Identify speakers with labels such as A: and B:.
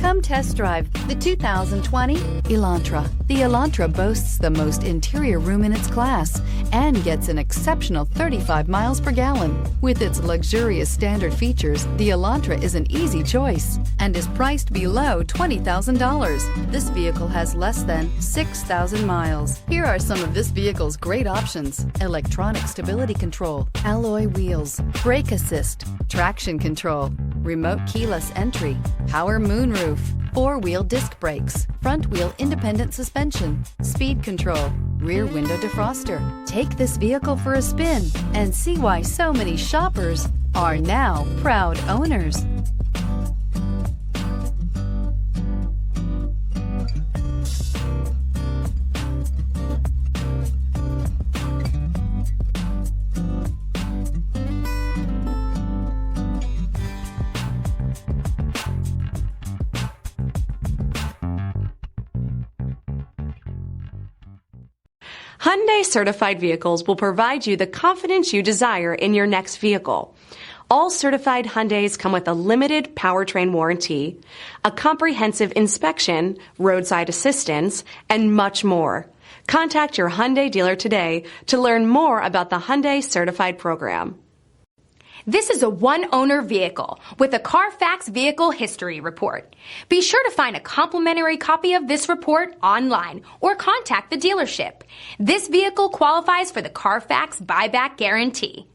A: Come test drive the 2020 Elantra. The Elantra boasts the most interior room in its class and gets an exceptional 35 miles per gallon. With its luxurious standard features, the Elantra is an easy choice and is priced below $20,000. This vehicle has less than 6,000 miles. Here are some of this vehicle's great options: electronic stability control, alloy wheels, brake assist, traction control, remote keyless entry, power moonroof, four-wheel disc brakes, front-wheel independent suspension, speed control, rear window defroster. Take this vehicle for a spin and see why so many shoppers are now proud owners.
B: Hyundai certified vehicles will provide you the confidence you desire in your next vehicle. All certified Hyundais come with a limited powertrain warranty, a comprehensive inspection, roadside assistance, and much more. Contact your Hyundai dealer today to learn more about the Hyundai certified program.
C: This is a one-owner vehicle with a CARFAX Vehicle History Report. Be sure to find a complimentary copy of this report online or contact the dealership. This vehicle qualifies for the CARFAX Buyback Guarantee.